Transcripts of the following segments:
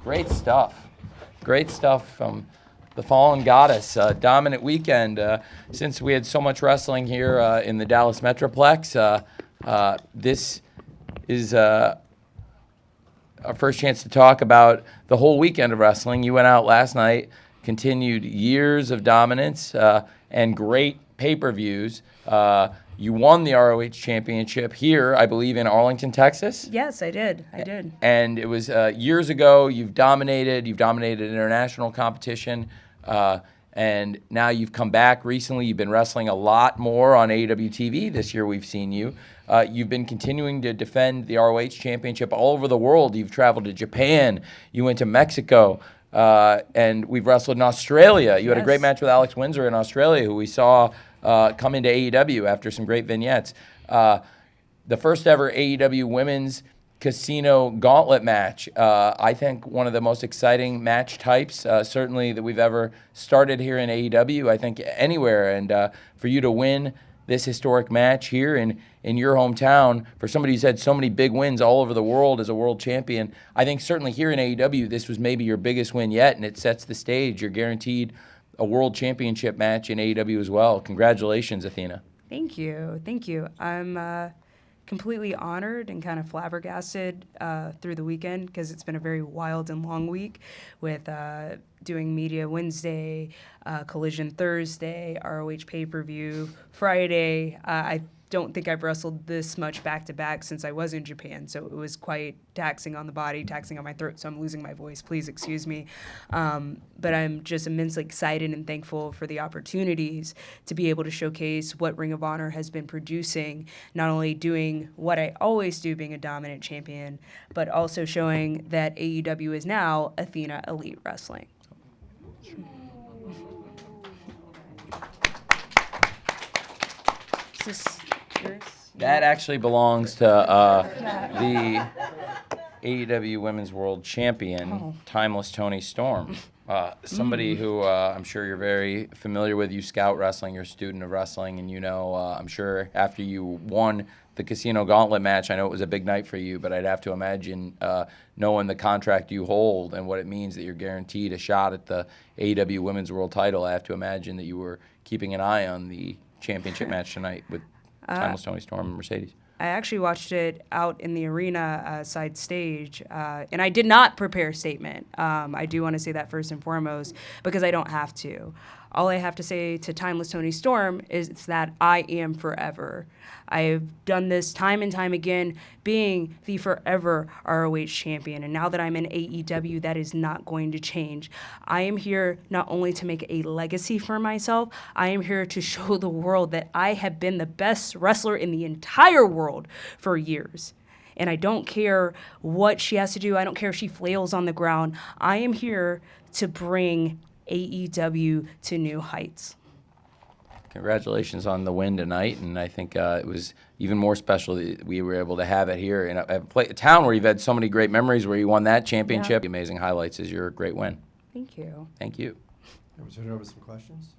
Great stuff. Great stuff from the Fallen Goddess. Dominant weekend. Since we had so much wrestling here in the Dallas Metroplex, this is our first chance to talk about the whole weekend of wrestling. You went out last night, continued years of dominance and great pay-per-views. You won the ROH Championship here, I believe, in Arlington, Texas. Yes, I did. And it was years ago. You've dominated international competition, and now you've come back recently. You've been wrestling a lot more on AEW TV. This year we've seen you. You've been continuing to defend the ROH Championship all over the world. You've traveled to Japan. You went to Mexico. And we've wrestled in Australia. You had a great match with Alex Windsor in Australia, who we saw come into AEW after some great vignettes. The first ever AEW Women's Casino Gauntlet match. I think one of the most exciting match types, certainly that we've ever started here in AEW, I think anywhere. And for you to win this historic match here in your hometown, for somebody who's had so many big wins all over the world as a world champion, I think certainly here in AEW, this was maybe your biggest win yet, and it sets the stage. You're guaranteed a world championship match in AEW as well. Congratulations, Athena. Thank you. I'm completely honored and kind of flabbergasted through the weekend because it's been a very wild and long week with doing Media Wednesday, Collision Thursday, ROH pay-per-view Friday. I don't think I've wrestled this much back-to-back since I was in Japan, so it was quite taxing on the body, taxing on my throat, so I'm losing my voice. Please excuse me. But I'm just immensely excited and thankful for the opportunities to be able to showcase what Ring of Honor has been producing, not only doing what I always do, being a dominant champion, but also showing that AEW is now Athena Elite Wrestling. Is this yours? That actually belongs to the AEW Women's World Champion, Timeless Toni Storm. Somebody who I'm sure you're very familiar with. You scout wrestling, you're a student of wrestling, and you know, I'm sure after you won the Casino Gauntlet match, I know it was a big night for you, but I'd have to imagine knowing the contract you hold and what it means that you're guaranteed a shot at the AEW Women's World title, I have to imagine that you were keeping an eye on the championship match tonight with Timeless Toni Storm and Mercedes. I actually watched it out in the arena side stage, and I did not prepare a statement. I do want to say that first and foremost because I don't have to. All I have to say to Timeless Toni Storm is that I am forever. I have done this time and time again, being the forever ROH champion. And now that I'm in AEW, that is not going to change. I am here not only to make a legacy for myself, I am here to show the world that I have been the best wrestler in the entire world for years. And I don't care what she has to do. I don't care if she flails on the ground. I am here to bring AEW to new heights. Congratulations on the win tonight, and I think it was even more special that we were able to have it here in a town where you've had so many great memories, where you won that championship. Yeah. Amazing highlights is your great win. Thank you. Thank you. We'll turn it over to some questions.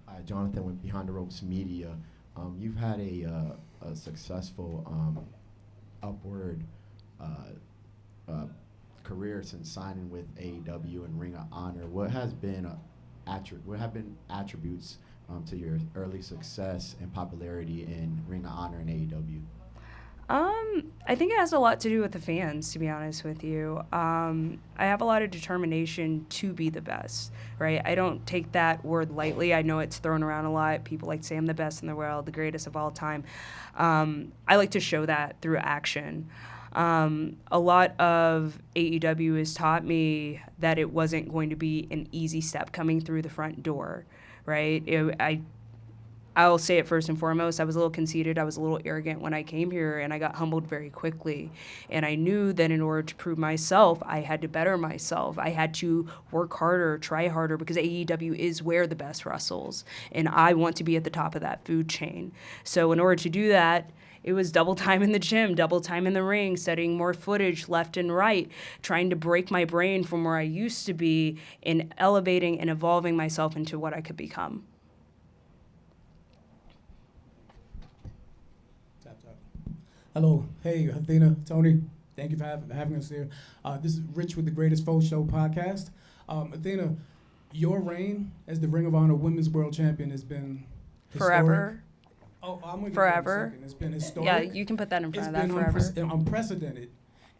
Hi, Jonathan with Behind the Ropes Media. You've had a successful upward career since signing with AEW and Ring of Honor. What have been attributes to your early success and popularity in Ring of Honor and AEW? I think it has a lot to do with the fans, to be honest with you. I have a lot of determination to be the best, right? I don't take that word lightly. I know it's thrown around a lot. People like to say I'm the best in the world, the greatest of all time. I like to show that through action. A lot of AEW has taught me that it wasn't going to be an easy step coming through the front door, right? I'll say it first and foremost, I was a little conceited, I was a little arrogant when I came here, and I got humbled very quickly. And I knew that in order to prove myself, I had to better myself. I had to work harder, try harder, because AEW is where the best wrestles, and I want to be at the top of that food chain. So in order to do that, it was double time in the gym, double time in the ring, studying more footage left and right, trying to break my brain from where I used to be and elevating and evolving myself into what I could become. Hello. Hey, Athena, Toni. Thank you for having us here. This is Rich with the Greatest Faux Show podcast. Athena, your reign as the Ring of Honor Women's World Champion has been historic. Forever. Oh, I'm going to Forever. It's been historic. Yeah, you can put that in front of that. It's Forever. been unprecedented.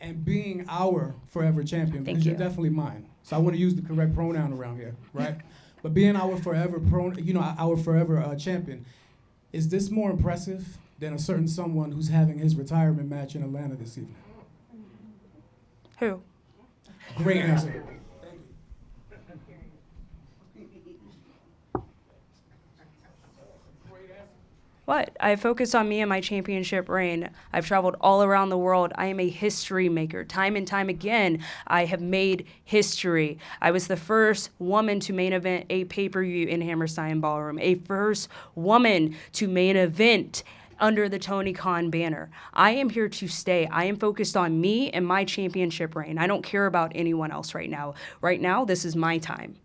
And being our forever champion, Thank because you. you're definitely mine. So I want to use the correct pronoun around here, right? But being our forever our forever champion, is this more impressive than a certain someone who's having his retirement match in Atlanta this evening? Who? Great answer. What? I focus on me and my championship reign. I've traveled all around the world. I am a history maker. Time and time again, I have made history. I was the first woman to main event a pay-per-view in Hammerstein Ballroom, a first woman to main event under the Toni Khan banner. I am here to stay. I am focused on me and my championship reign. I don't care about anyone else right now. Right now, this is my time.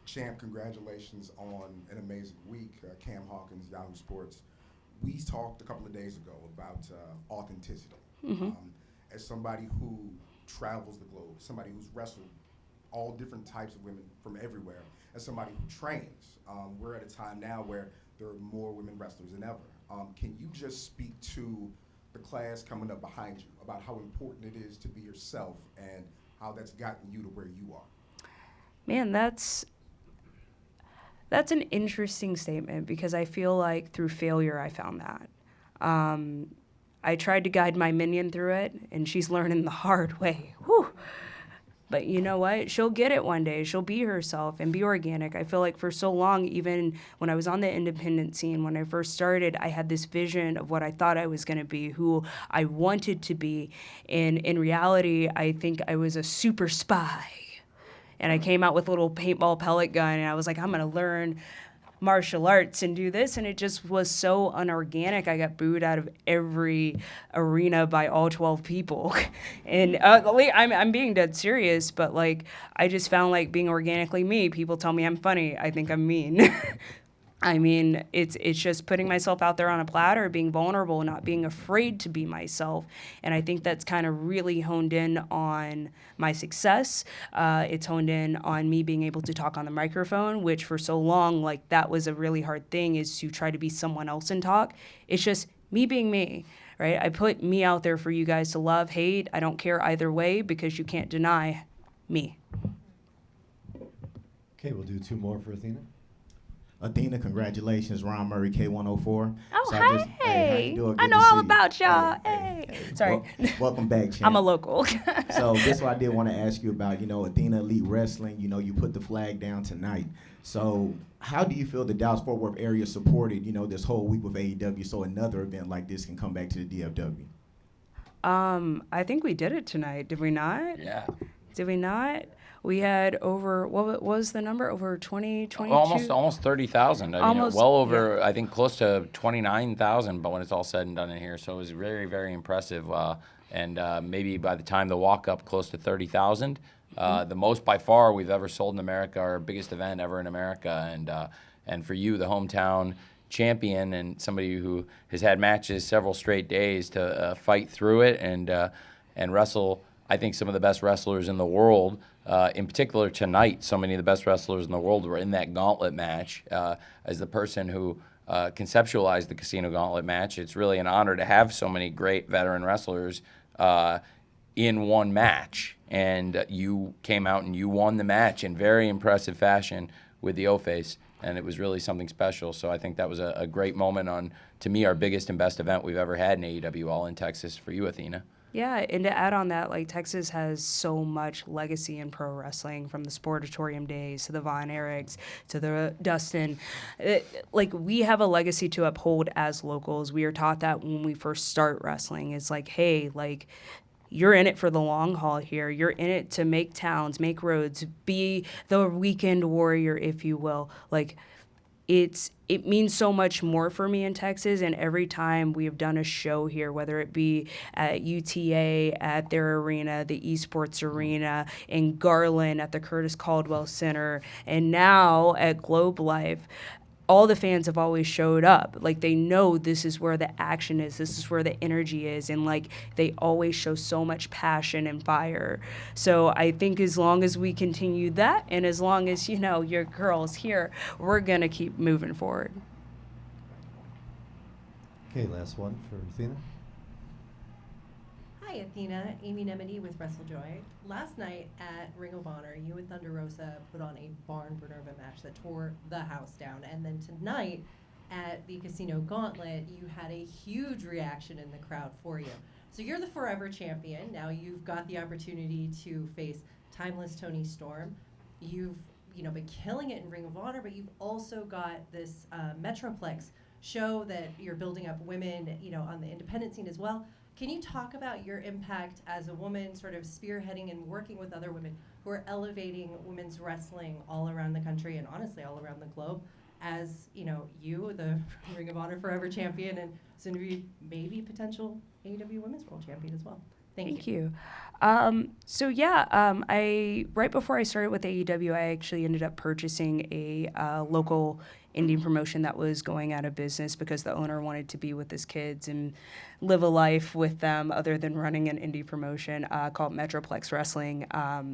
Champ, congratulations on an amazing week. Cam Hawkins, Yahoo Sports. We talked a couple of days ago about authenticity. As somebody who travels the globe, somebody who's wrestled all different types of women from everywhere, as somebody who trains, we're at a time now where there are more women wrestlers than ever. Can you just speak to the class coming up behind you about how important it is to be yourself and how that's gotten you to where you are? Man, that's an interesting statement because I feel like through failure I found that. I tried to guide my minion through it, and she's learning the hard way. Whew. But you know what? She'll get it one day. She'll be herself and be organic. I feel like for so long, even when I was on the independent scene, when I first started, I had this vision of what I thought I was going to be, who I wanted to be. And in reality, I think I was a super spy. And I came out with a little paintball pellet gun, and I was like, I'm going to learn martial arts and do this. And it just was so unorganic. I got booed out of every arena by all 12 people. And I'm being dead serious, but like, I just found like being organically me. People tell me I'm funny. I think I'm mean. I mean, it's just putting myself out there on a platter, being vulnerable, not being afraid to be myself. And I think that's kind of really honed in on my success. It's honed in on me being able to talk on the microphone, which for so long, like that was a really hard thing, is to try to be someone else and talk. It's just me being me, right? I put me out there for you guys to love, hate. I don't care either way because you can't deny me. Okay, we'll do two more for Athena. Athena, congratulations, Ron Murray, K104. Oh, So hey. how you doing? I Good know to all see you. about y'all. Hey. Sorry. Welcome back, champ. I'm a local. So this is what I did want to ask you about, Athena Elite Wrestling. You put the flag down tonight. So how do you feel the Dallas-Fort Worth area supported, this whole week with AEW so another event like this can come back to the DFW? I think we did it tonight. Did we not? Yeah. Did we not? We had over, what was the number? Over 20, 22? Almost 30,000. I mean, Almost, well over, yeah. I think, close to 29,000. But when it's all said and done in here, so it was very, very impressive. And maybe by the time the walk up, close to 30,000. The most by far we've ever sold in America, our biggest event ever in America. And for you, the hometown champion and somebody who has had matches several straight days to fight through it and wrestle, I think, some of the best wrestlers in the world. In particular tonight, so many of the best wrestlers in the world were in that gauntlet match. As the person who conceptualized the Casino Gauntlet match, it's really an honor to have so many great veteran wrestlers in one match. And you came out and you won the match in very impressive fashion with the O-Face, and it was really something special. So I think that was a great moment on, to me, our biggest and best event we've ever had in AEW, all in Texas for you, Athena. Yeah, and to add on that, like, Texas has so much legacy in pro wrestling, from the Sportatorium days to the Von Erichs to the Dustin. We have a legacy to uphold as locals. We are taught that when we first start wrestling. It's like, hey, like, you're in it for the long haul here. You're in it to make towns, make roads, be the weekend warrior, if you will. Like, it means so much more for me in Texas. And every time we have done a show here, whether it be at UTA, at their arena, the esports arena, in Garland at the Curtis Caldwell Center, and now at Globe Life, all the fans have always showed up. Like, they know this is where the action is, this is where the energy is, and like they always show so much passion and fire. So I think as long as we continue that, and as long as, you know, your girls here, we're gonna keep moving forward. Okay, last one for Athena. Hi, Athena. Amy Nemedy with WrestleJoy. Last night at Ring of Honor, you and Thunder Rosa put on a barn burner of a match that tore the house down. And then tonight at the Casino Gauntlet, you had a huge reaction in the crowd for you. So you're the forever champion. Now you've got the opportunity to face timeless Toni Storm. You've been killing it in Ring of Honor, but you've also got this Metroplex show that you're building up women, on the independent scene as well. Can you talk about your impact as a woman, sort of spearheading and working with other women who are elevating women's wrestling all around the country and honestly all around the globe, as you, the Ring of Honor Forever champion, and soon to be maybe potential AEW Women's World Champion as well? Thank you. I right before I started with AEW, I actually ended up purchasing a local indie promotion that was going out of business because the owner wanted to be with his kids and live a life with them other than running an indie promotion called Metroplex Wrestling.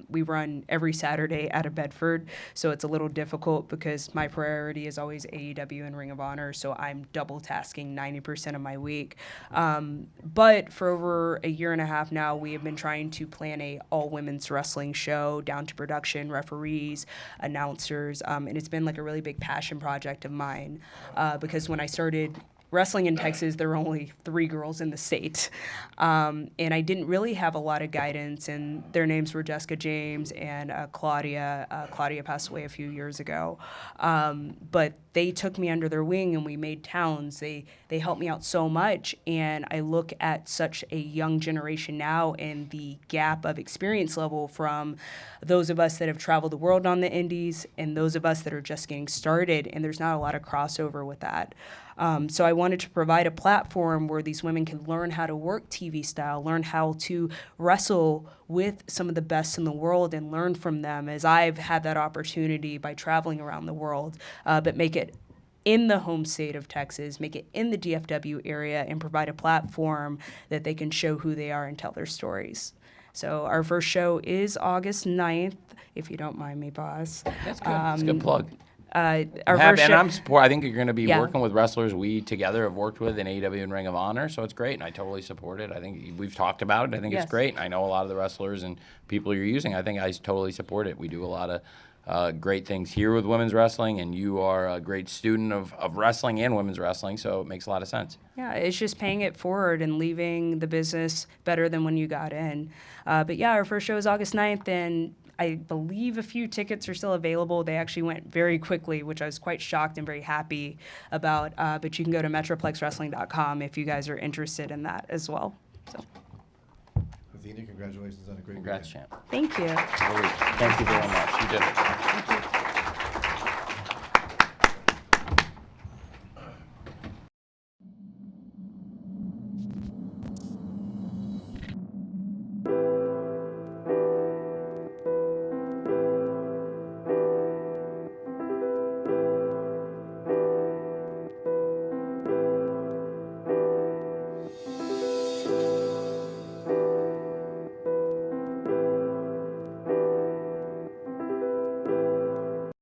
We run every Saturday out of Bedford, so it's a little difficult because my priority is always AEW and Ring of Honor, so I'm double tasking 90% of my week. But for over a year and a half now, we have been trying to plan a all-women's wrestling show down to production, referees, announcers, and it's been like a really big passion project of mine because when I started wrestling in Texas, there were only 3 girls in the state. And I didn't really have a lot of guidance, and their names were Jessica James and Claudia. Claudia passed away a few years ago. But they took me under their wing, and we made towns. They helped me out so much, and I look at such a young generation now and the gap of experience level from those of us that have traveled the world on the indies and those of us that are just getting started, and there's not a lot of crossover with that. So I wanted to provide a platform where these women can learn how to work TV style, learn how to wrestle with some of the best in the world and learn from them, as I've had that opportunity by traveling around the world, but make it in the home state of Texas, make it in the DFW area, and provide a platform that they can show who they are and tell their stories. So our first show is August 9th, if you don't mind me, boss. That's good. That's a good plug. Our I'm first show, I think you're going to be Yeah. working with wrestlers we together have worked with in AEW and Ring of Honor, so it's great, and I totally support it. I think we've talked about it. I think Yes. it's great. I know a lot of the wrestlers and people you're using. I think I totally support it. We do a lot of great things here with women's wrestling, and you are a great student of wrestling and women's wrestling, so it makes a lot of sense. Yeah, it's just paying it forward and leaving the business better than when you got in. But yeah, our first show is August 9th, and I believe a few tickets are still available. They actually went very quickly, which I was quite shocked and very happy about. But you can go to metroplexwrestling.com if you guys are interested in that as well. So, Athena, congratulations on a great Congrats, weekend. champ. thank you. Really, thank you very much. You did it. Thank you.